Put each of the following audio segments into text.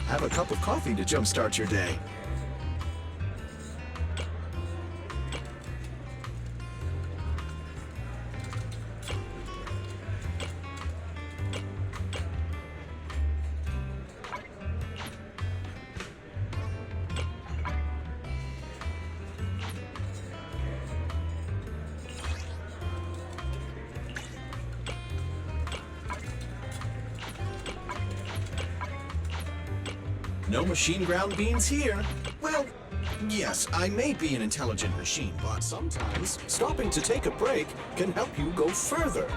Have a cup of coffee to jumpstart your day. No machine ground beans here. Well, yes, I may be an intelligent machine, but sometimes stopping to take a break can help you go further.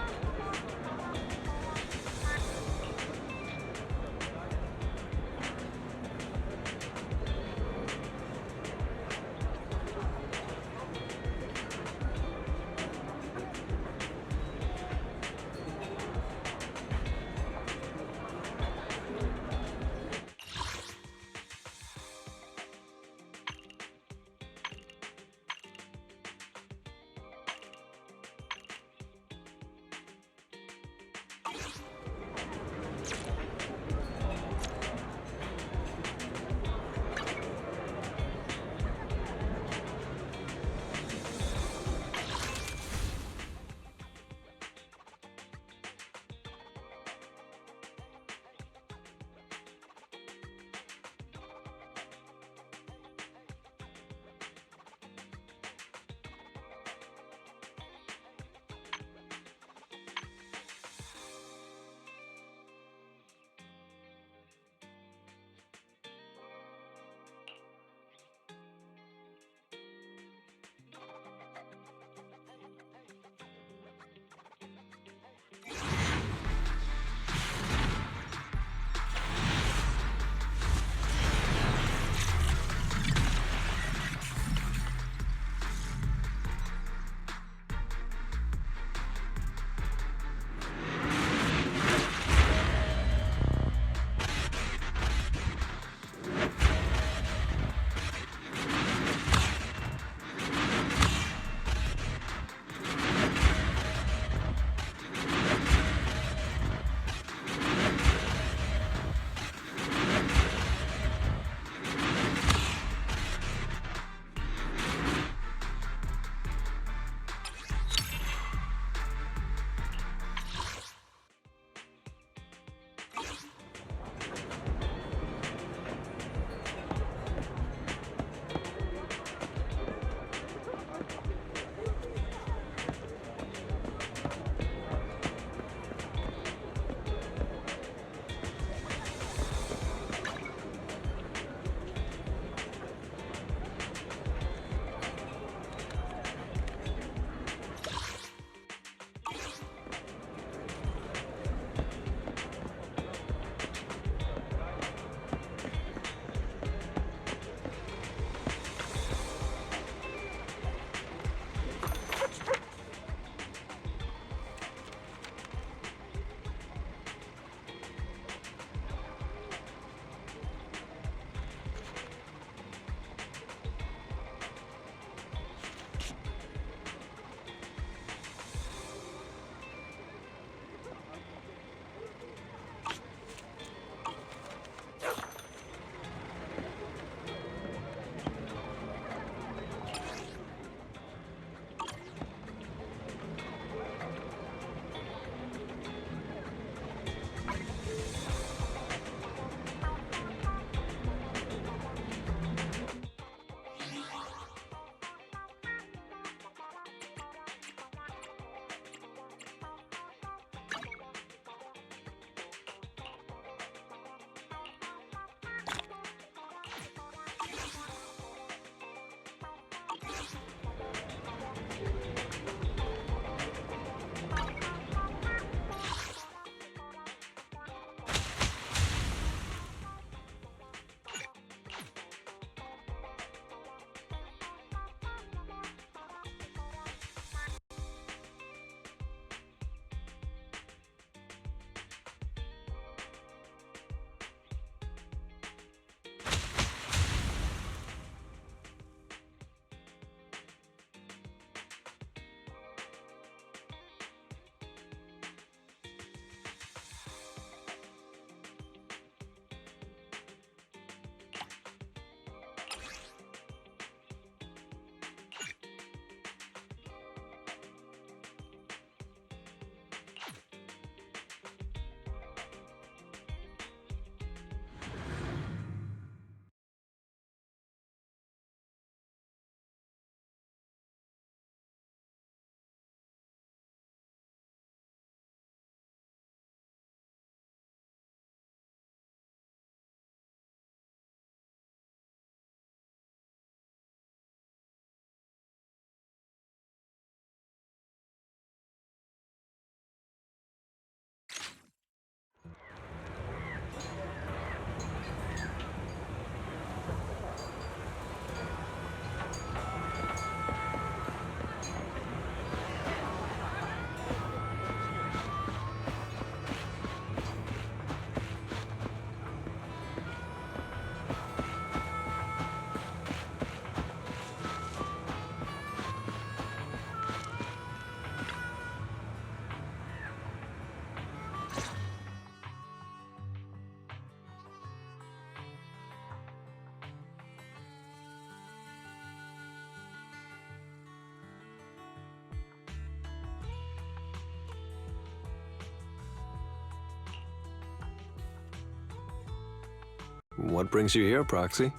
What brings you here, Proxy?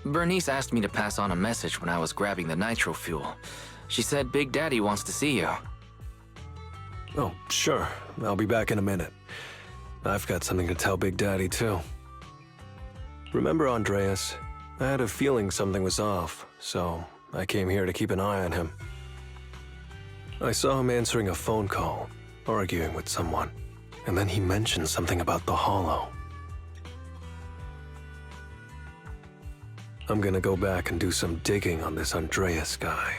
Bernice asked me to pass on a message when I was grabbing the nitro fuel. She said Big Daddy wants to see you. Oh, sure. I'll be back in a minute. I've got something to tell Big Daddy, too. Remember Andreas? I had a feeling something was off, so I came here to keep an eye on him. I saw him answering a phone call, arguing with someone, and then he mentioned something about the Hollow. I'm gonna go back and do some digging on this Andreas guy.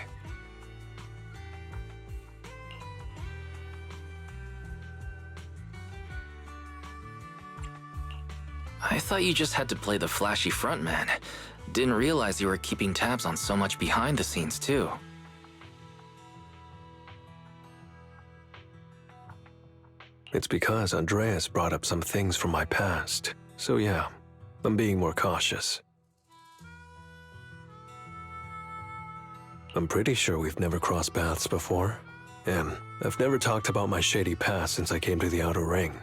I thought you just had to play the flashy frontman. Didn't realize you were keeping tabs on so much behind the scenes, too. It's because Andreas brought up some things from my past. So yeah, I'm being more cautious. I'm pretty sure we've never crossed paths before, and I've never talked about my shady past since I came to the Outer Ring.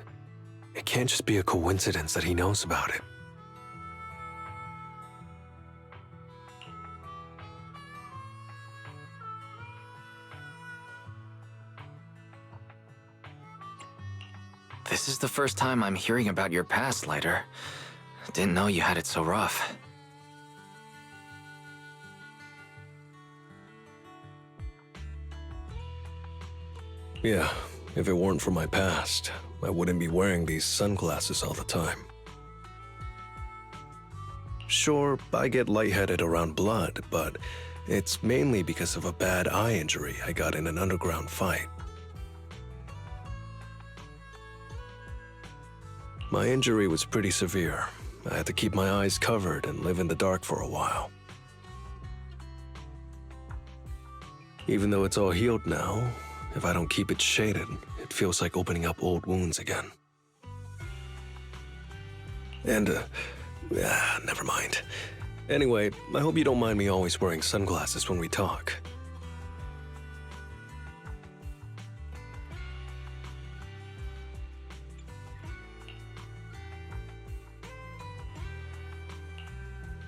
It can't just be a coincidence that he knows about it. This is the first time I'm hearing about your past, Lighter. Didn't know you had it so rough. Yeah, if it weren't for my past, I wouldn't be wearing these sunglasses all the time. Sure, I get lightheaded around blood, but it's mainly because of a bad eye injury I got in an underground fight. My injury was pretty severe. I had to keep my eyes covered and live in the dark for a while. Even though it's all healed now, if I don't keep it shaded, it feels like opening up old wounds again. And, never mind. Anyway, I hope you don't mind me always wearing sunglasses when we talk.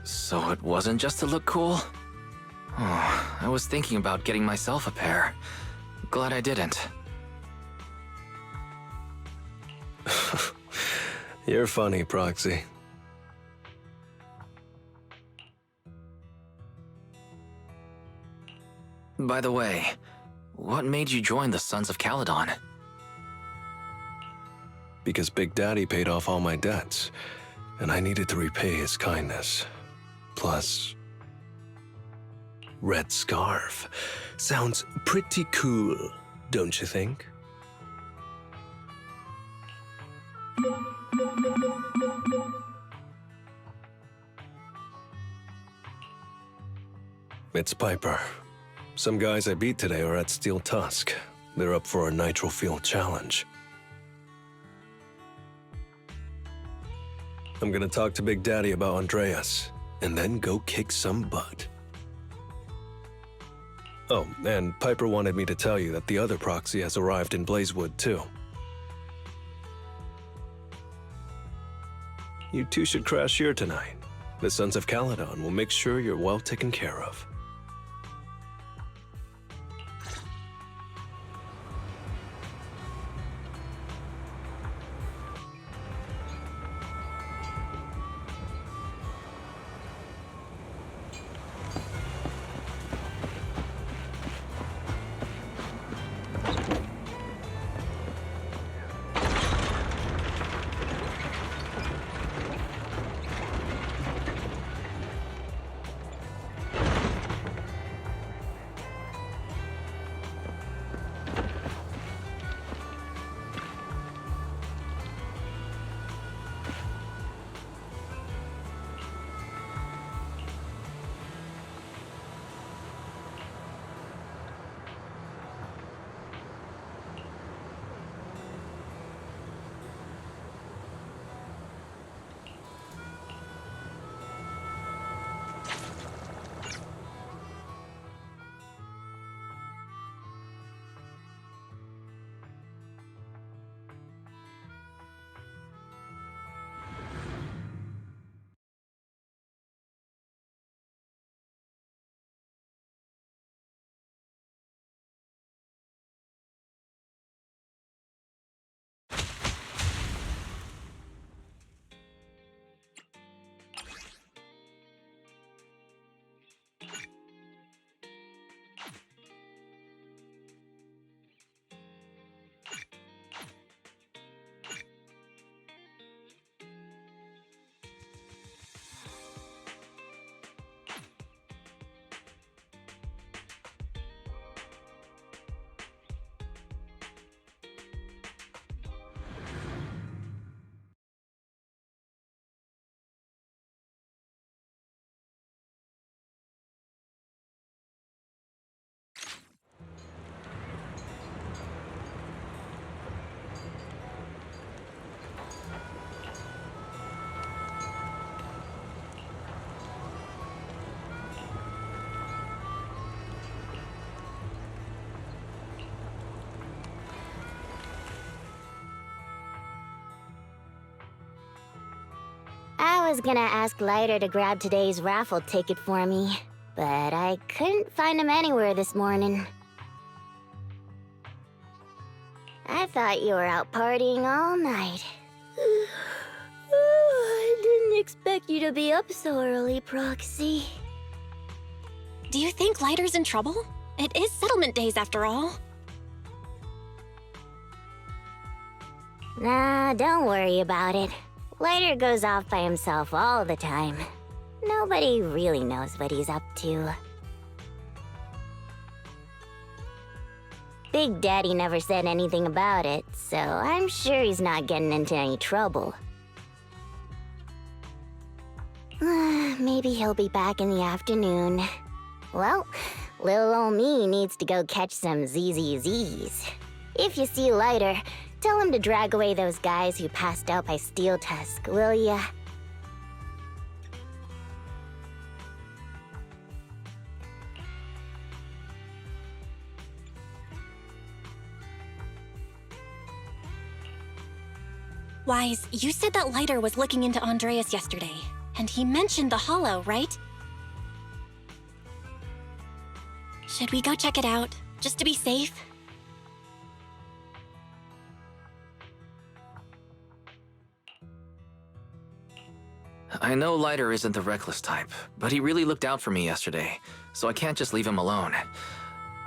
So it wasn't just to look cool? Oh, I was thinking about getting myself a pair. Glad I didn't. You're funny, Proxy. By the way, what made you join the Sons of Caledon? Because Big Daddy paid off all my debts, and I needed to repay his kindness. Plus, Red Scarf. Sounds pretty cool, don't you think? It's Piper. Some guys I beat today are at Steel Tusk. They're up for a nitro fuel challenge. I'm gonna talk to Big Daddy about Andreas, and then go kick some butt. Oh, and Piper wanted me to tell you that the other proxy has arrived in Blazewood, too. You two should crash here tonight. The Sons of Caledon will make sure you're well taken care of. I was gonna ask Lighter to grab today's raffle ticket for me, but I couldn't find him anywhere this morning. I thought you were out partying all night. I didn't expect you to be up so early, Proxy. Do you think Lighter's in trouble? It is settlement days after all. Nah, don't worry about it. Lighter goes off by himself all the time. Nobody really knows what he's up to. Big Daddy never said anything about it, so I'm sure he's not getting into any trouble. Maybe he'll be back in the afternoon. Well, little ol' me needs to go catch some ZZZs. If you see Lighter, tell him to drag away those guys who passed out by Steel Tusk, will ya? Wise, you said that Lighter was looking into Andreas yesterday, and he mentioned the Hollow, right? Should we go check it out, just to be safe? I know Lighter isn't the reckless type, but he really looked out for me yesterday, so I can't just leave him alone.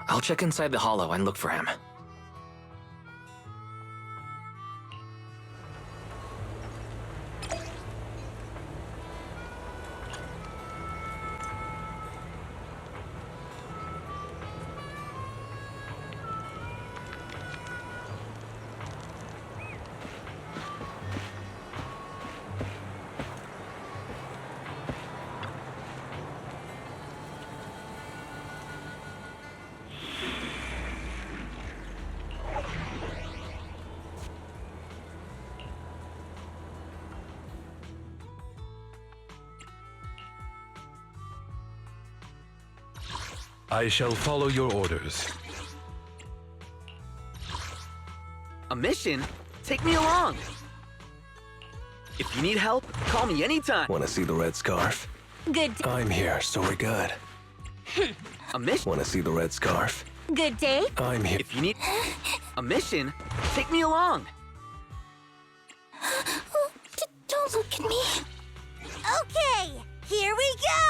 I'll check inside the Hollow and look for him. I shall follow your orders. A mission? Take me along! If you need help, call me anytime! Want to see the red scarf? Good I'm here, so we're good. A mission? Want to see the red scarf? Good day? I'm here. If you need a mission, take me along! Don't look at me. Okay, here we go!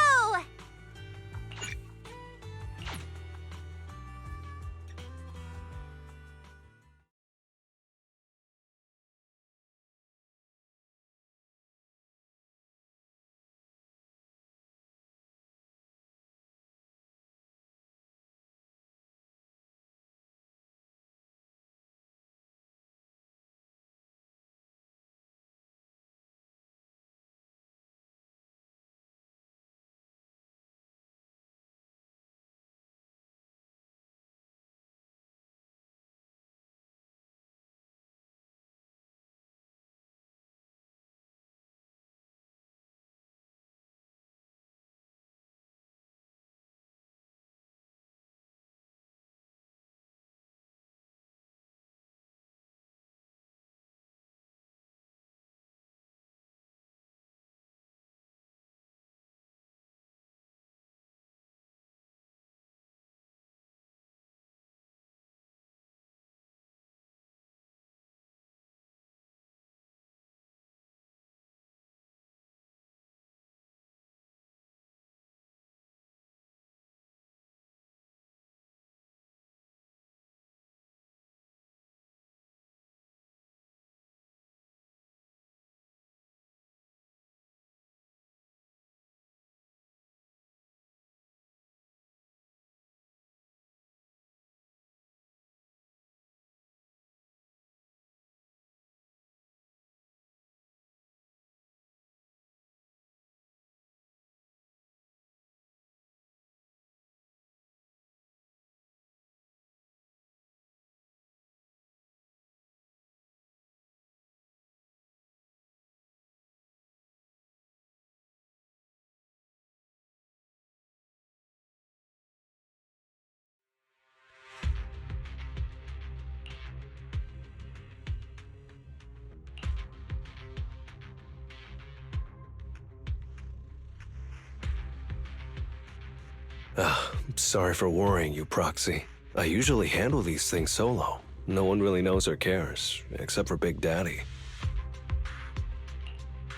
Sorry for worrying you, Proxy. I usually handle these things solo. No one really knows or cares, except for Big Daddy.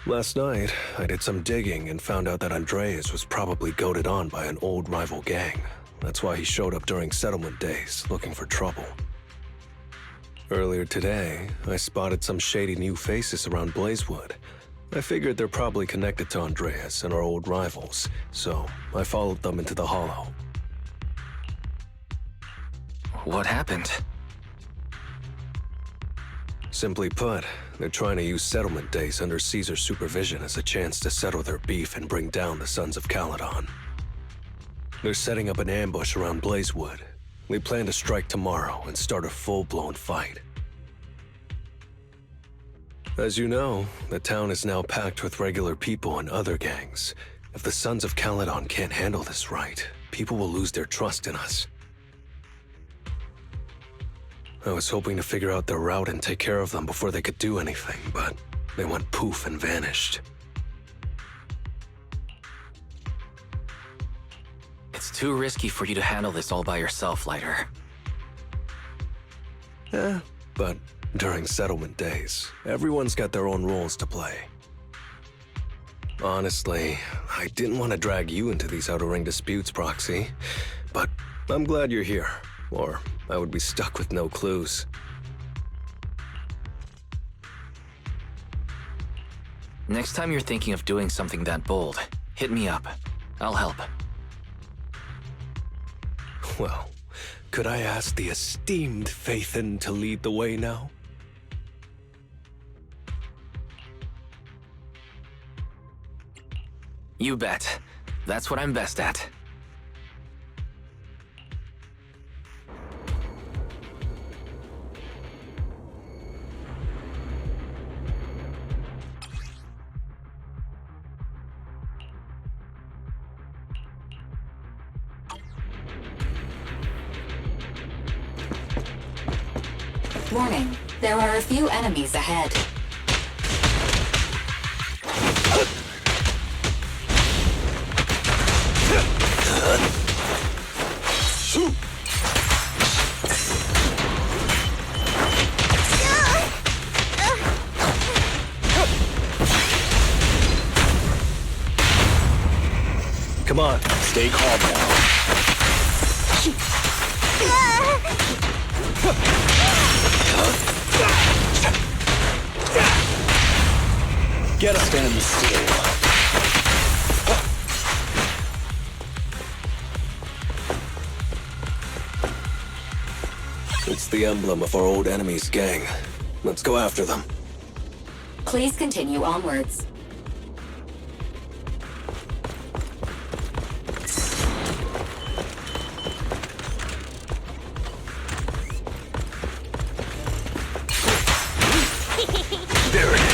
Last night, I did some digging and found out that Andreas was probably goaded on by an old rival gang. That's why he showed up during settlement days, looking for trouble. Earlier today, I spotted some shady new faces around Blazewood. I figured they're probably connected to Andreas and our old rivals, so I followed them into the Hollow. What happened? Simply put, they're trying to use settlement days under Caesar's supervision as a chance to settle their beef and bring down the Sons of Caledon. They're setting up an ambush around Blazewood. They plan to strike tomorrow and start a full-blown fight. As you know, the town is now packed with regular people and other gangs. If the Sons of Caledon can't handle this right, people will lose their trust in us. I was hoping to figure out their route and take care of them before they could do anything, but they went poof and vanished. It's too risky for you to handle this all by yourself, Lighter. But during settlement days, everyone's got their own roles to play. Honestly, I didn't want to drag you into these outer ring disputes, Proxy, but I'm glad you're here, or I would be stuck with no clues. Next time you're thinking of doing something that bold, hit me up. I'll help. Well, could I ask the esteemed Phaethon to lead the way now? You bet. That's what I'm best at. Warning, there are a few enemies ahead. Come on, stay calm now. Get up, stand still. It's the emblem of our old enemy's gang. Let's go after them. Please continue onwards. There it is.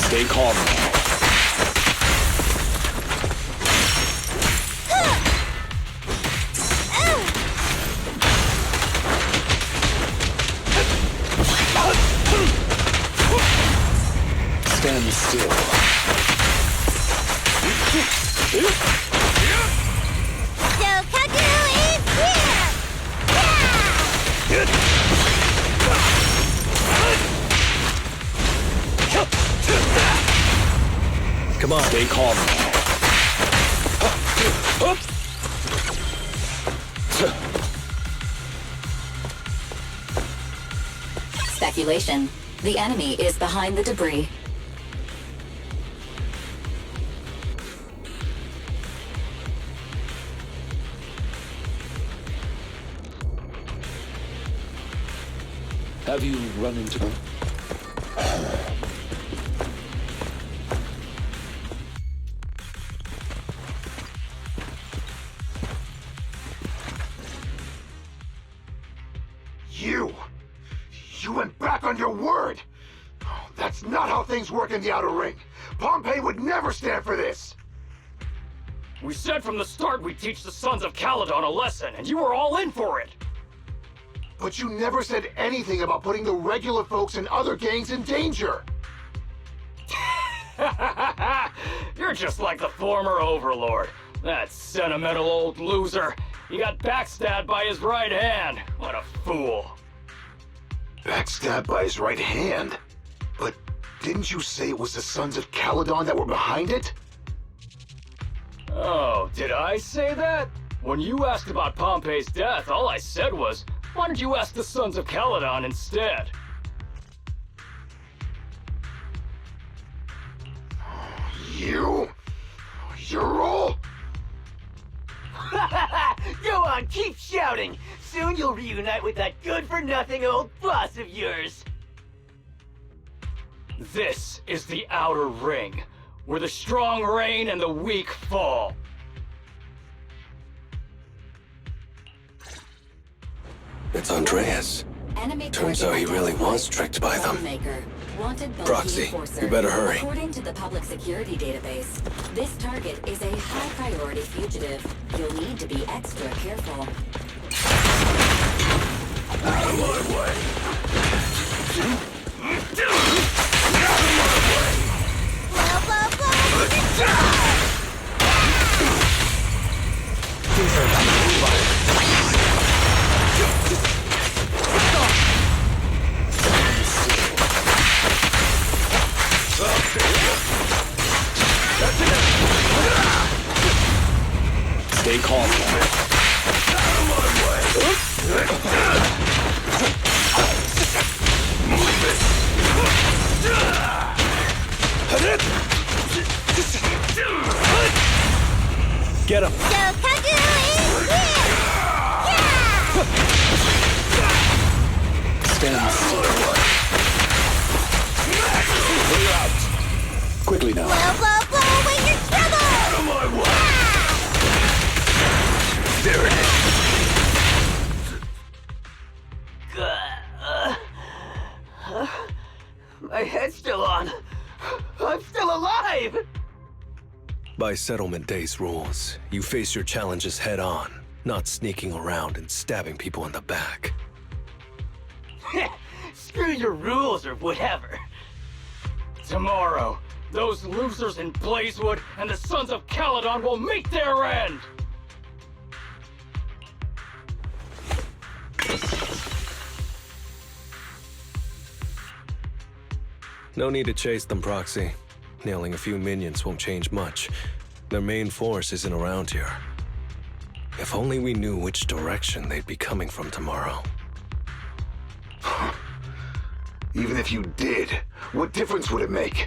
Stay calm now. Stand still. Come on, stay calm now. Speculation. The enemy is behind the debris. Have you run into them? You went back on your word! That's not how things work in the Outer Ring. Pompeii would never stand for this! We said from the start we'd teach the Sons of Caledon a lesson, and you were all in for it! But you never said anything about putting the regular folks and other gangs in danger! You're just like the former Overlord. That sentimental old loser. He got backstabbed by his right hand. What a fool. Backstabbed by his right hand? But didn't you say it was the Sons of Caledon that were behind it? Oh, did I say that? When you asked about Pompey's death, all I said was, why don't you ask the Sons of Caledon instead? You're all... Go on, keep shouting! Soon you'll reunite with that good-for-nothing old boss of yours! This is the Outer Ring, where the strong reign and the weak fall. It's Andreas. Turns out he really was tricked by them. Proxy, you better hurry. According to the public security database, this target is a high-priority fugitive. You'll need to be extra careful. Out of my way! Stay calm. Out of my way! Move it! Get him! Stand still. Clear out. Quickly now. Out of my way! There it is! My head's still on. I'm still alive! By Settlement Day's rules, you face your challenges head on, not sneaking around and stabbing people in the back. Screw your rules or whatever. Tomorrow, those losers in Blazewood and the Sons of Caledon will meet their end! No need to chase them, Proxy. Nailing a few minions won't change much. Their main force isn't around here. If only we knew which direction they'd be coming from tomorrow. Even if you did, what difference would it make?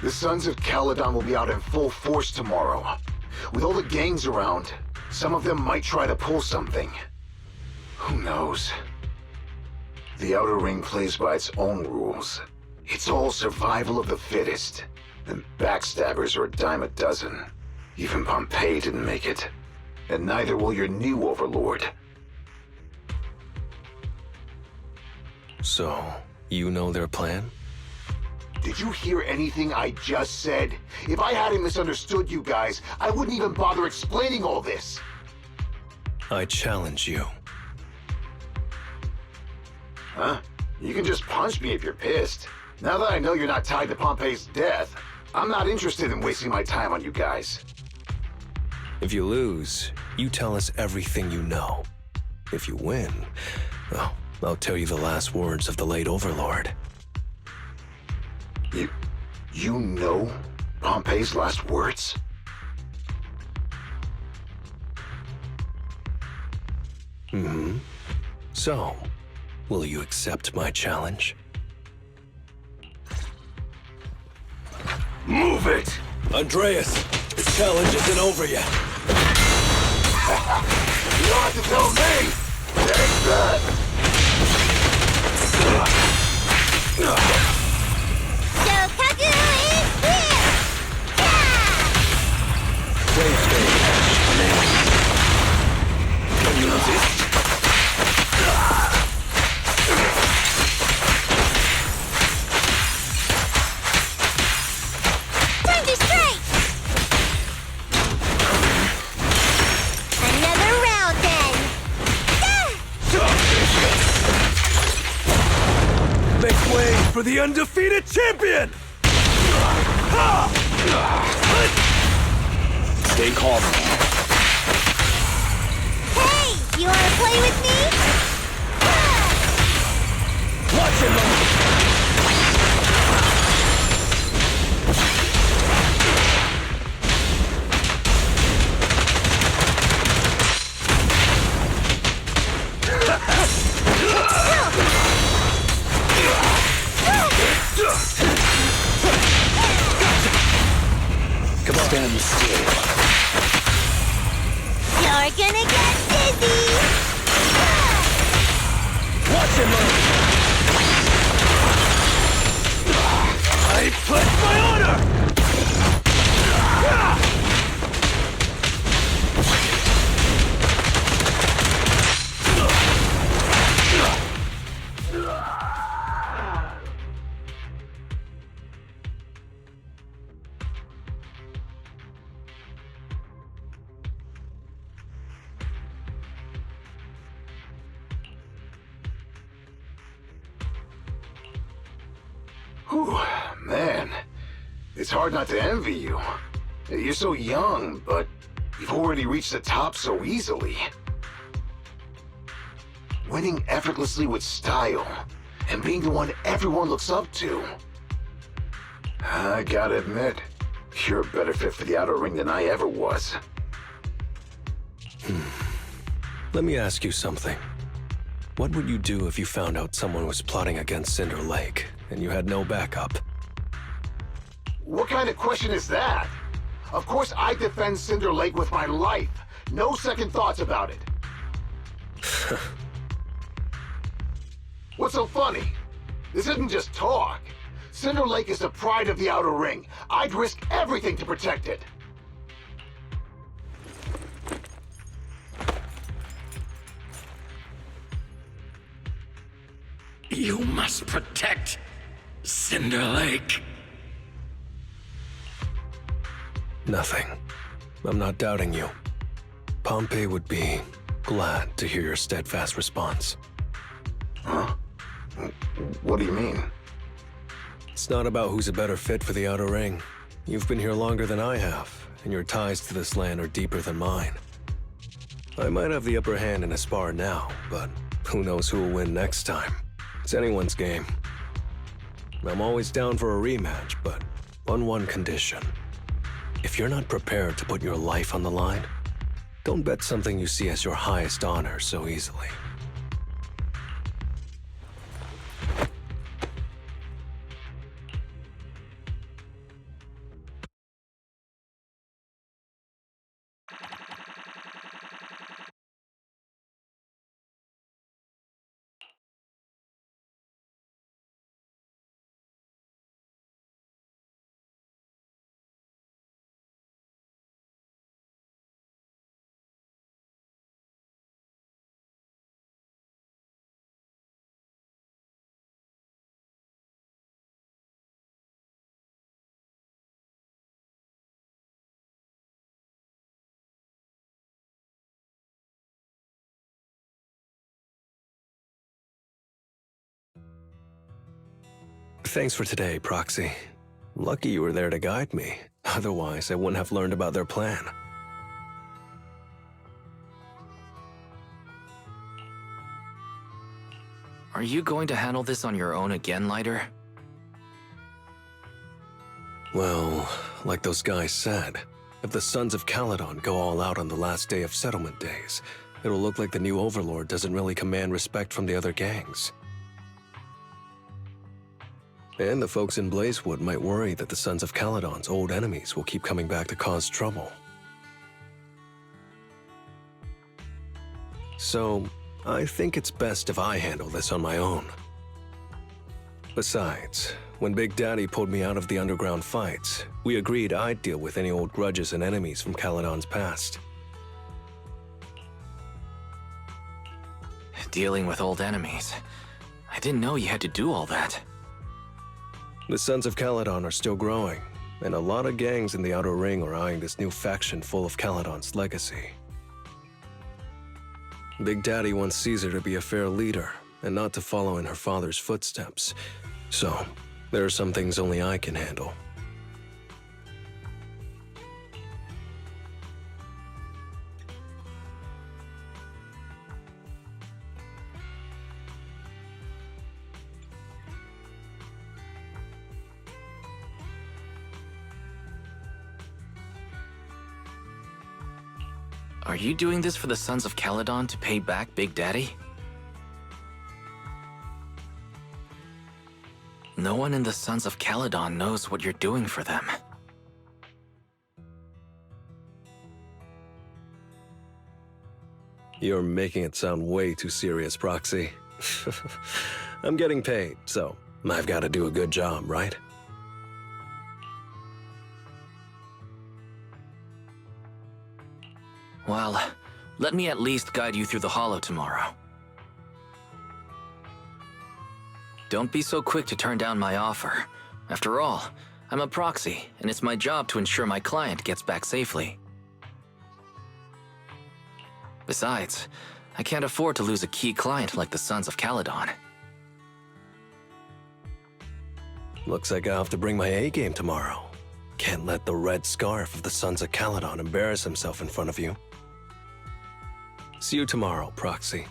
The Sons of Caledon will be out in full force tomorrow. With all the gangs around, some of them might try to pull something. Who knows? The Outer Ring plays by its own rules. It's all survival of the fittest. And backstabbers are a dime a dozen. Even Pompey didn't make it. And neither will your new overlord. So, you know their plan? Did you hear anything I just said? If I hadn't misunderstood you guys, I wouldn't even bother explaining all this. I challenge you. Huh? You can just punch me if you're pissed. Now that I know you're not tied to Pompey's death, I'm not interested in wasting my time on you guys. If you lose, you tell us everything you know. If you win, well, I'll tell you the last words of the late Overlord. You know Pompey's last words? Mm-hmm. So, will you accept my challenge? Move it! Andreas, the challenge isn't over yet. You don't have to tell me! Take that! Wave stage. Can you resist? Time to strike! Another round then! Make way for the undefeated champion! Stay calm. Hey! You wanna play with me? Watch it, man. Come on, stand still. You're gonna get dizzy! Watch it, man. I pledge my honor! Whew, man, it's hard not to envy you. You're so young, but you've already reached the top so easily. Winning effortlessly with style, and being the one everyone looks up to. I gotta admit, you're a better fit for the outer ring than I ever was. Let me ask you something. What would you do if you found out someone was plotting against Cinder Lake, and you had no backup? What kind of question is that? Of course I defend Cinder Lake with my life. No second thoughts about it. What's so funny? This isn't just talk. Cinder Lake is the pride of the Outer Ring. I'd risk everything to protect it. You must protect Cinder Lake. Nothing. I'm not doubting you. Pompey would be glad to hear your steadfast response. Huh? What do you mean? It's not about who's a better fit for the Outer Ring. You've been here longer than I have, and your ties to this land are deeper than mine. I might have the upper hand in a spar now, but who knows who will win next time. It's anyone's game. I'm always down for a rematch, but on one condition. If you're not prepared to put your life on the line, don't bet something you see as your highest honor so easily. Thanks for today, Proxy. Lucky you were there to guide me. Otherwise, I wouldn't have learned about their plan. Are you going to handle this on your own again, Lighter? Well, like those guys said, if the Sons of Caledon go all out on the last day of settlement days, it'll look like the new Overlord doesn't really command respect from the other gangs. And the folks in Blazewood might worry that the Sons of Caledon's old enemies will keep coming back to cause trouble. So, I think it's best if I handle this on my own. Besides, when Big Daddy pulled me out of the underground fights, we agreed I'd deal with any old grudges and enemies from Caledon's past. Dealing with old enemies. I didn't know you had to do all that. The Sons of Caledon are still growing, and a lot of gangs in the Outer Ring are eyeing this new faction full of Caledon's legacy. Big Daddy wants Caesar to be a fair leader, and not to follow in her father's footsteps. So, there are some things only I can handle. Are you doing this for the Sons of Caledon to pay back Big Daddy? No one in the Sons of Caledon knows what you're doing for them. You're making it sound way too serious, Proxy. I'm getting paid, so I've got to do a good job, right? Well, let me at least guide you through the Hollow tomorrow. Don't be so quick to turn down my offer. After all, I'm a proxy, and it's my job to ensure my client gets back safely. Besides, I can't afford to lose a key client like the Sons of Caledon. Looks like I'll have to bring my A game tomorrow. Can't let the red scarf of the Sons of Caledon embarrass himself in front of you. See you tomorrow, Proxy.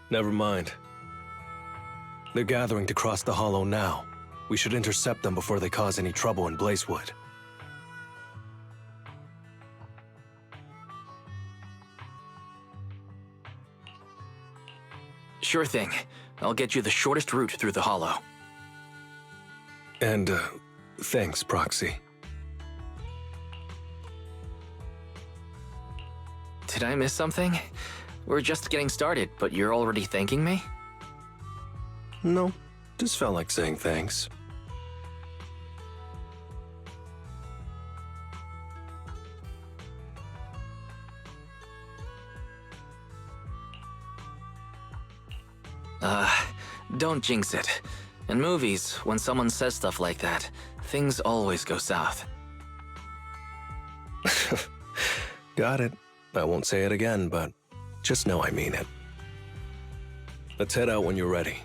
Never mind. They're gathering to cross the Hollow now. We should intercept them before they cause any trouble in Blazewood. Sure thing. I'll get you the shortest route through the Hollow. And, thanks, Proxy. Did I miss something? We're just getting started, but you're already thanking me? No, just felt like saying thanks. Don't jinx it. In movies, when someone says stuff like that, things always go south. Got it. I won't say it again, but just know I mean it. Let's head out when you're ready.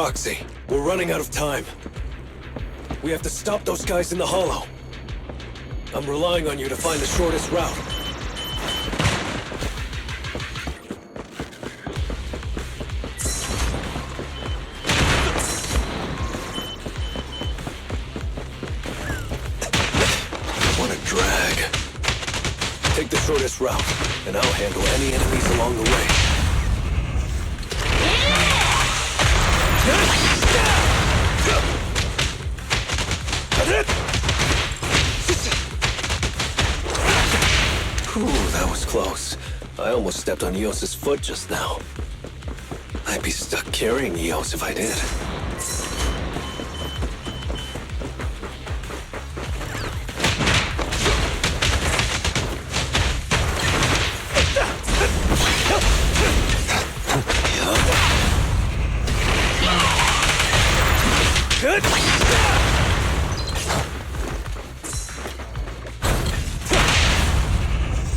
Proxy, we're running out of time. We have to stop those guys in the hollow. I'm relying on you to find the shortest route. What a drag. Take the shortest route, and I'll handle any enemies along the way. Ooh, that was close. I almost stepped on Eos's foot just now. I'd be stuck carrying Eos if I did.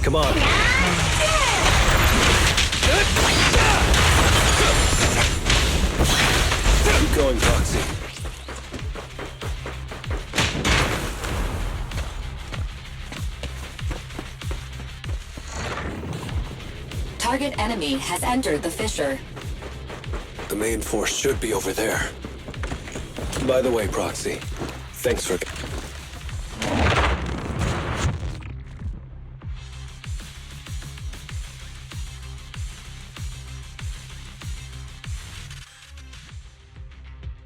Come on. Keep going, Proxy. Target enemy has entered the fissure. The main force should be over there. By the way, Proxy, thanks for...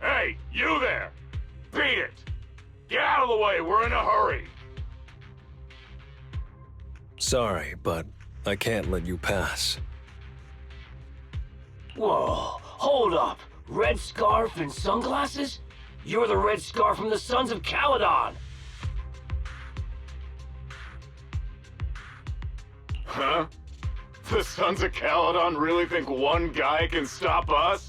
Hey, you there! Beat it! Get out of the way, we're in a hurry! Sorry, but I can't let you pass. Whoa, hold up. Red scarf and sunglasses? You're the red scarf from the Sons of Caledon! Huh? The Sons of Caledon really think one guy can stop us?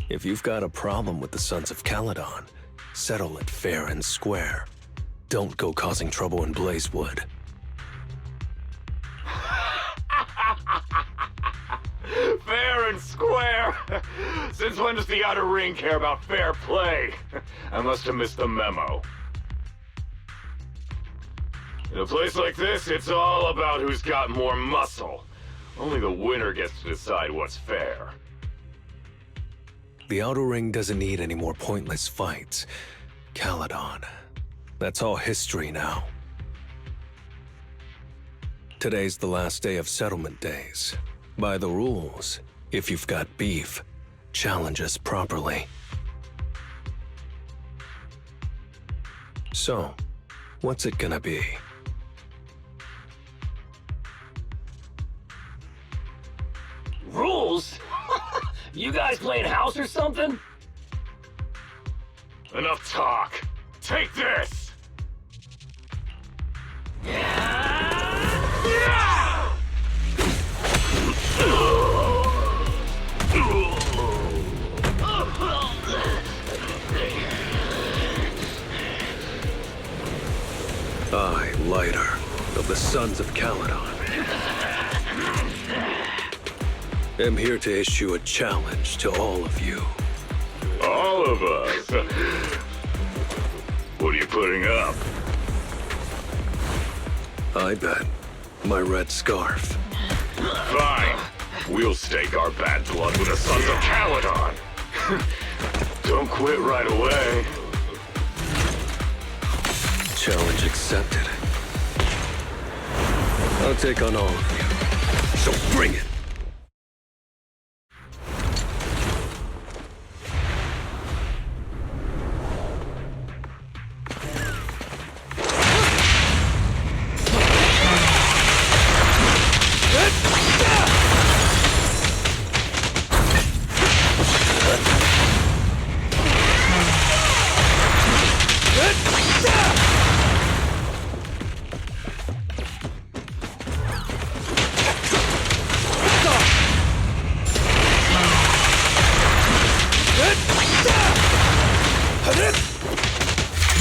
If you've got a problem with the Sons of Caledon, settle it fair and square. Don't go causing trouble in Blazewood. Fair and square? Since when does the Outer Ring care about fair play? I must have missed the memo. In a place like this, it's all about who's got more muscle. Only the winner gets to decide what's fair. The Outer Ring doesn't need any more pointless fights. Caledon, that's all history now. Today's the last day of settlement days. By the rules, if you've got beef, challenge us properly. So, what's it gonna be? Rules? You guys playing house or something? Enough talk. Take this! I, Lighter, of the Sons of Caledon, am here to issue a challenge to all of you. All of us? What are you putting up? I bet my red scarf. Fine. We'll stake our bad blood with the Sons of Caledon. Don't quit right away. Challenge accepted. I'll take on all of you. So bring it!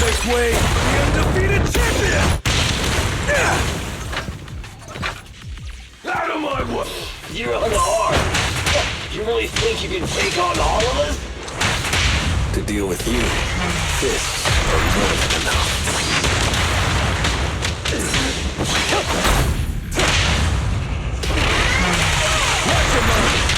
Make way for the undefeated champion! Out of my way! You're on the hard. You really think you can take on all of us? To deal with you, fists are more than enough. Watch your mouth!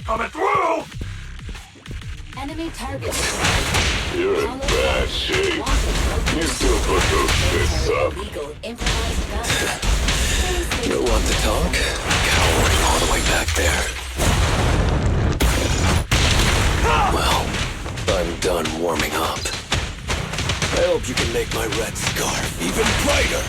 Coming through! Enemy target. You're in bad shape. You still put those fists up. Illegal improvised gun. You want to talk? Cowering all the way back there. Well, I'm done warming up. I hope you can make my red scarf even brighter.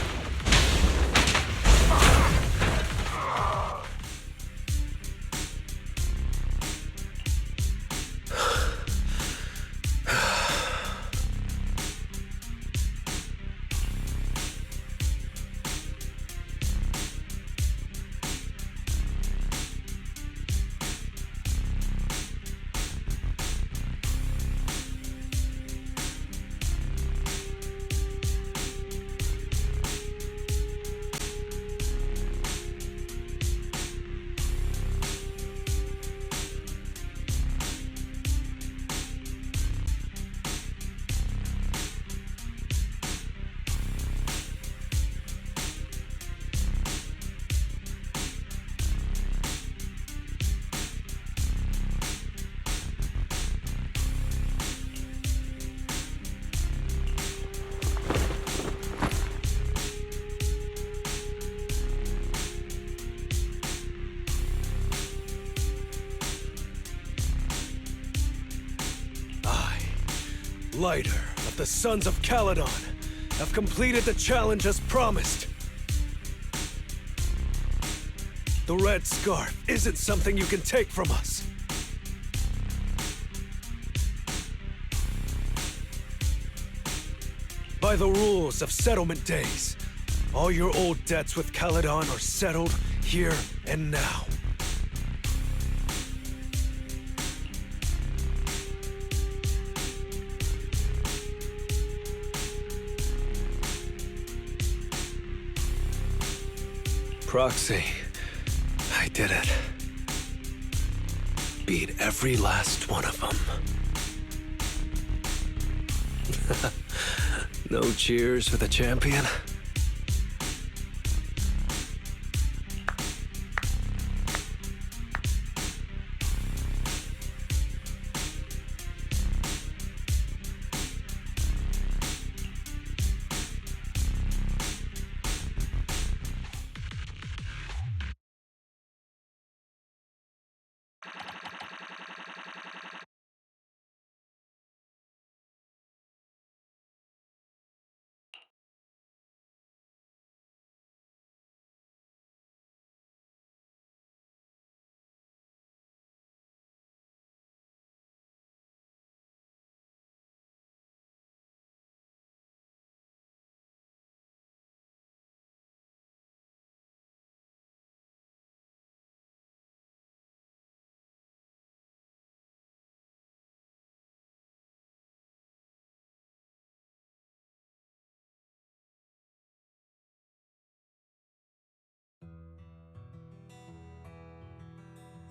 Lighter of the Sons of Caledon have completed the challenge as promised. The red scarf isn't something you can take from us. By the rules of settlement days, all your old debts with Caledon are settled here and now. Proxy, I did it. Beat every last one of them. No cheers for the champion?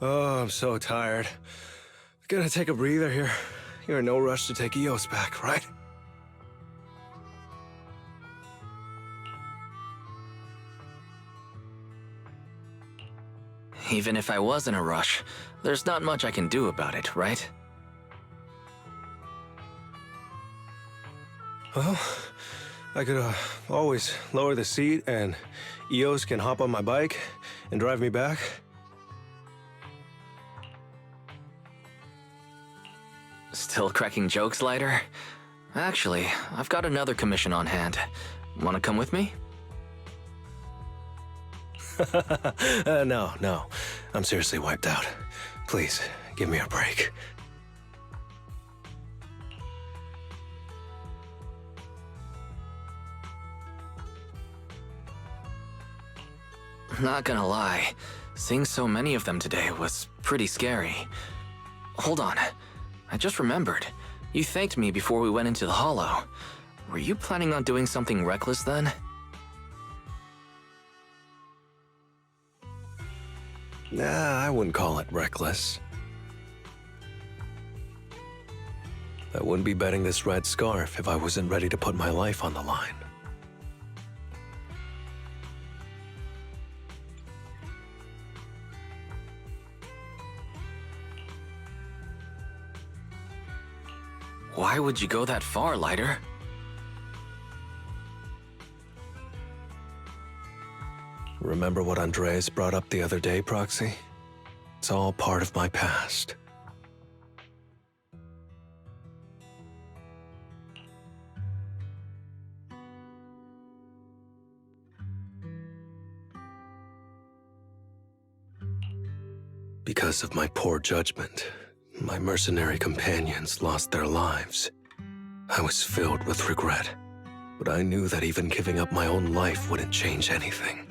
Oh, I'm so tired. Gonna take a breather here. You're in no rush to take Eos back, right? Even if I was in a rush, there's not much I can do about it, right? Well, I could always lower the seat and Eos can hop on my bike and drive me back. Still cracking jokes, Lighter? Actually, I've got another commission on hand. Wanna come with me? No. I'm seriously wiped out. Please, give me a break. Not gonna lie, seeing so many of them today was pretty scary. Hold on, I just remembered. You thanked me before we went into the Hollow. Were you planning on doing something reckless then? Nah, I wouldn't call it reckless. I wouldn't be betting this red scarf if I wasn't ready to put my life on the line. Why would you go that far, Lighter? Remember what Andreas brought up the other day, Proxy? It's all part of my past. Because of my poor judgment, my mercenary companions lost their lives. I was filled with regret, but I knew that even giving up my own life wouldn't change anything.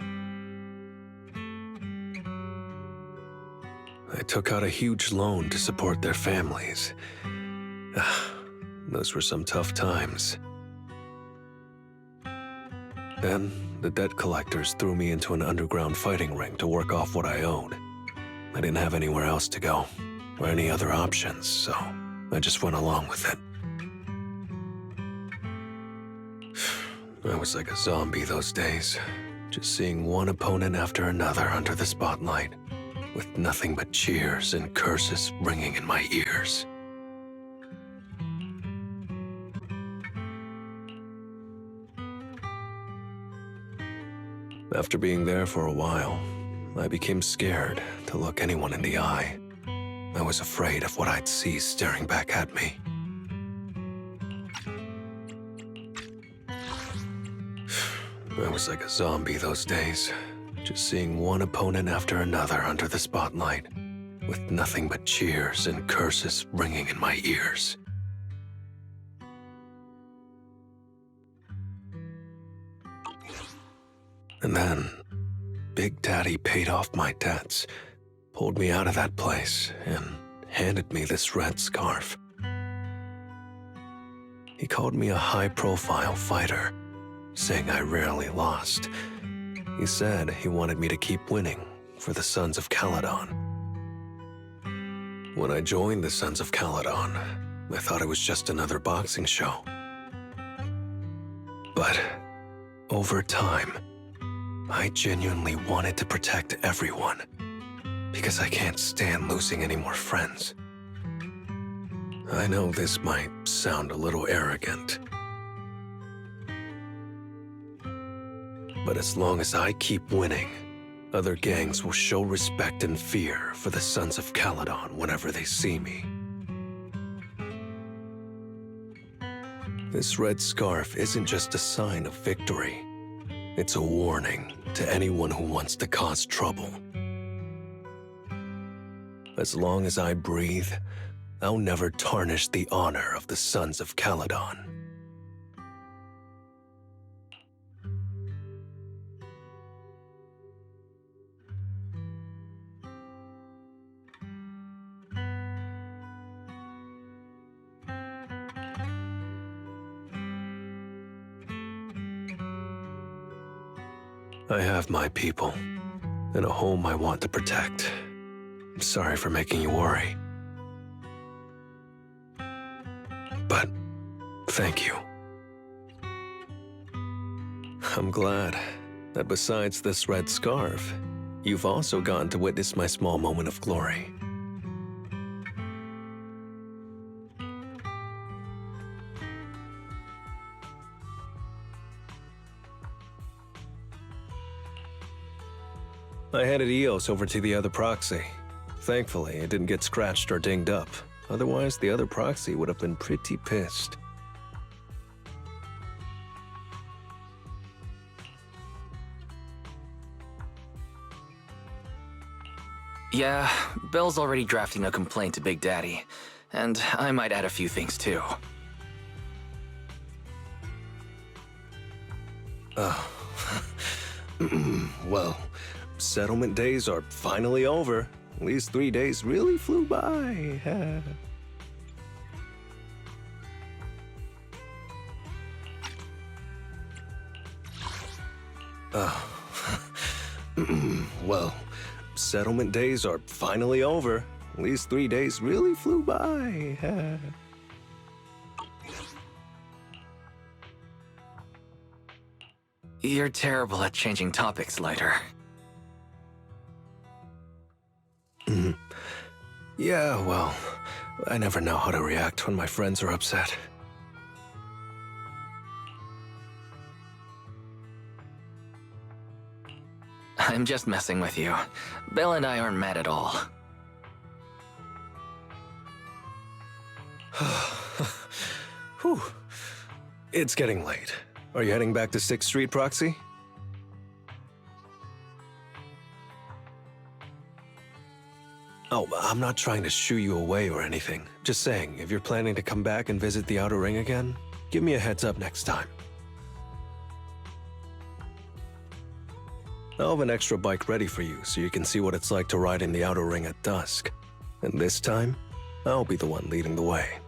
I took out a huge loan to support their families. Those were some tough times. Then, the debt collectors threw me into an underground fighting ring to work off what I owed. I didn't have anywhere else to go, or any other options, so I just went along with it. I was like a zombie those days, just seeing one opponent after another under the spotlight, with nothing but cheers and curses ringing in my ears. After being there for a while, I became scared to look anyone in the eye. I was afraid of what I'd see staring back at me. I was like a zombie those days, just seeing one opponent after another under the spotlight, with nothing but cheers and curses ringing in my ears. And then, Big Daddy paid off my debts, pulled me out of that place, and handed me this red scarf. He called me a high-profile fighter, saying I rarely lost. He said he wanted me to keep winning for the Sons of Caledon. When I joined the Sons of Caledon, I thought it was just another boxing show. But over time, I genuinely wanted to protect everyone, because I can't stand losing any more friends. I know this might sound a little arrogant, but as long as I keep winning, other gangs will show respect and fear for the Sons of Caledon whenever they see me. This red scarf isn't just a sign of victory. It's a warning to anyone who wants to cause trouble. As long as I breathe, I'll never tarnish the honor of the Sons of Caledon. I have my people, and a home I want to protect. I'm sorry for making you worry. But thank you. I'm glad that besides this red scarf, you've also gotten to witness my small moment of glory. I headed EOS over to the other proxy. Thankfully, it didn't get scratched or dinged up, Otherwise, the other proxy would have been pretty pissed. Yeah, Bell's already drafting a complaint to Big Daddy, and I might add a few things too. Well, settlement days are finally over. These 3 days really flew by. Well, settlement days are finally over. These 3 days really flew by. You're terrible at changing topics, Lighter. Yeah, well, I never know how to react when my friends are upset. I'm just messing with you. Bell and I aren't mad at all. Whew. It's getting late. Are you heading back to 6th Street, Proxy? Oh, I'm not trying to shoo you away or anything. Just saying, if you're planning to come back and visit the Outer Ring again, give me a heads up next time. I'll have an extra bike ready for you so you can see what it's like to ride in the Outer Ring at dusk. And this time, I'll be the one leading the way.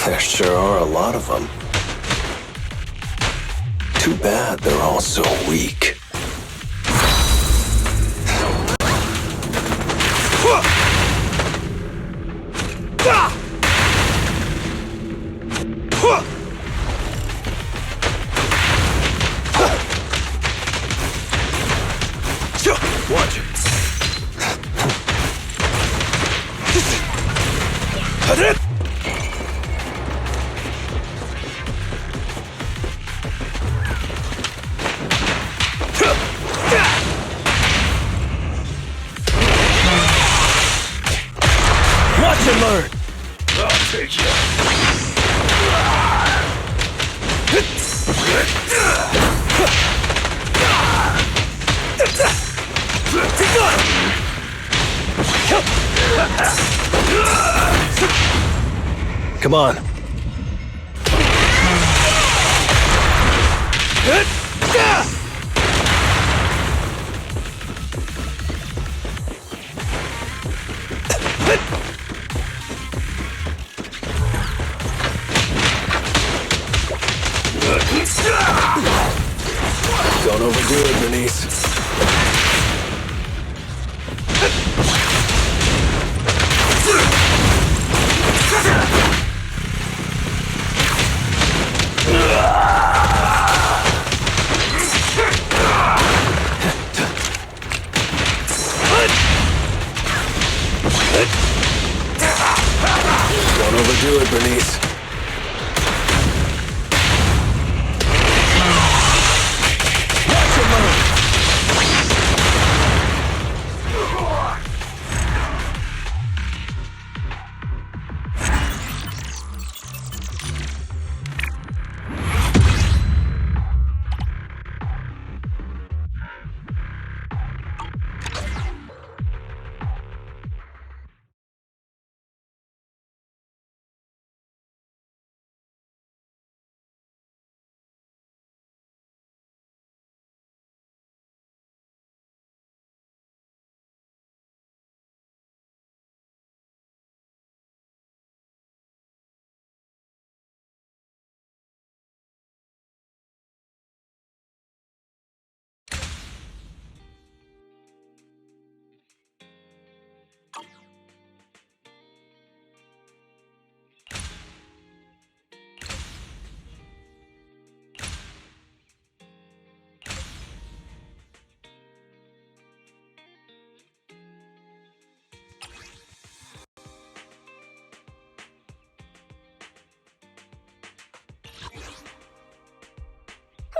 There sure are a lot of them. Too bad they're all so weak. Watch it. Watch and learn. I'll take you. Come on. Don't overdo it, Bernice. Don't overdo it, Bernice. Watch your move.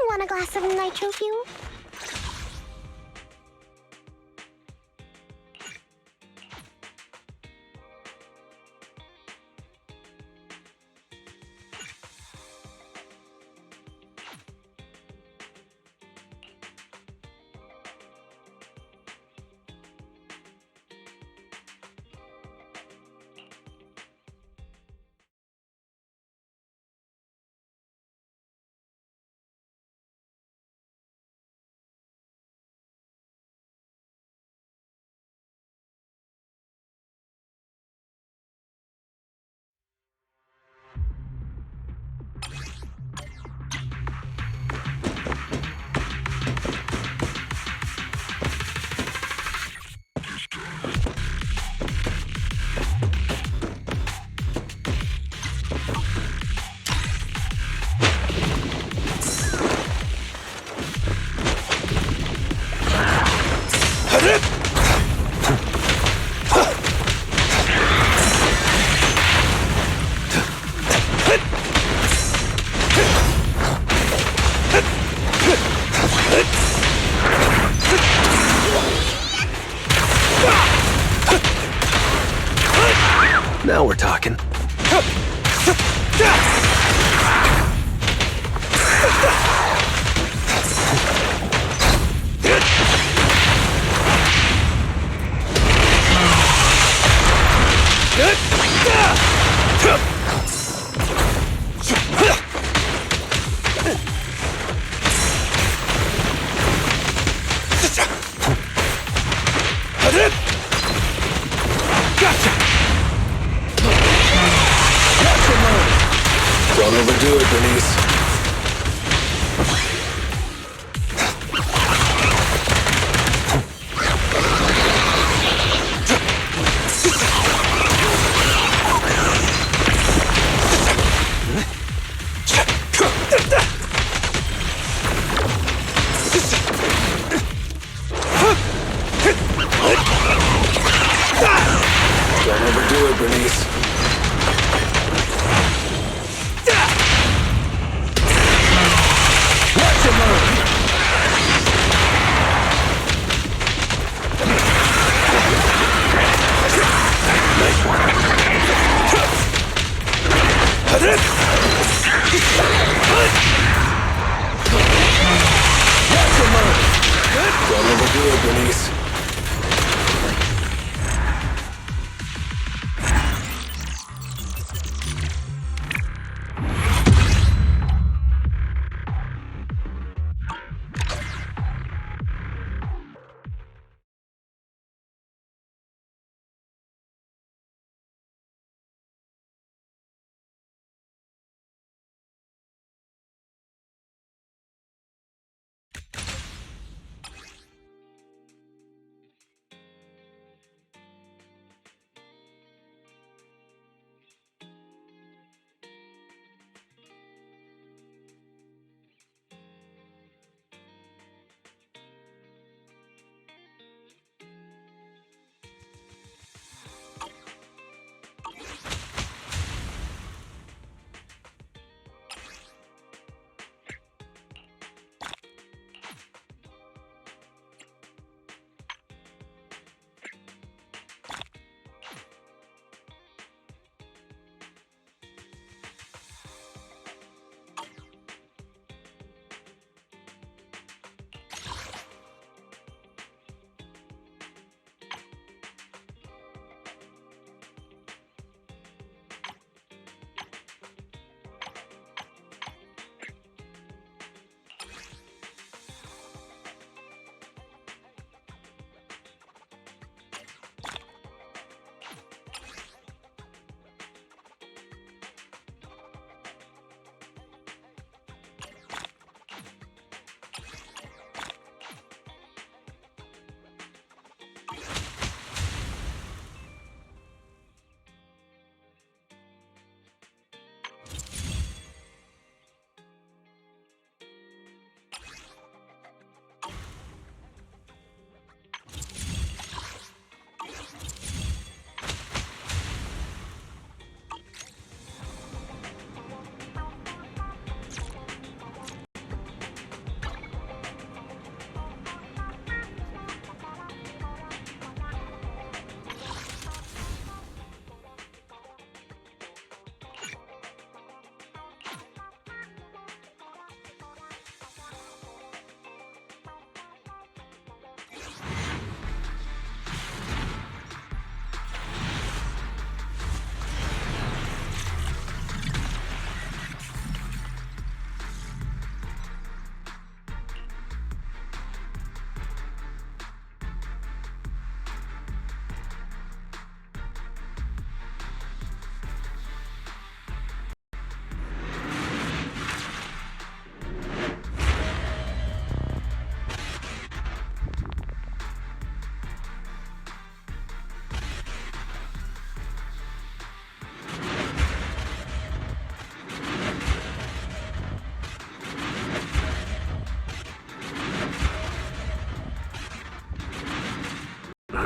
Want a glass of nitro fuel? Now we're talking. Don't overdo it, Bernice. Bernice. Watch your move! Nice one. Watch your move! Don't overdo it, Bernice.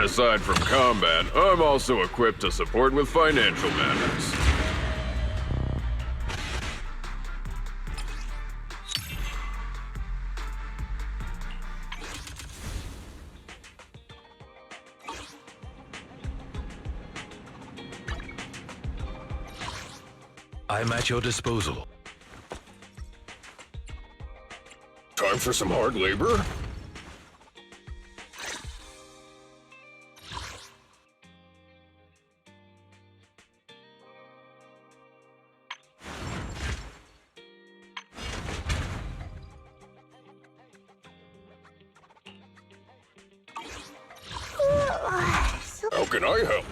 Aside from combat, I'm also equipped to support with financial matters. I'm at your disposal. Time for some hard labor? How can I help?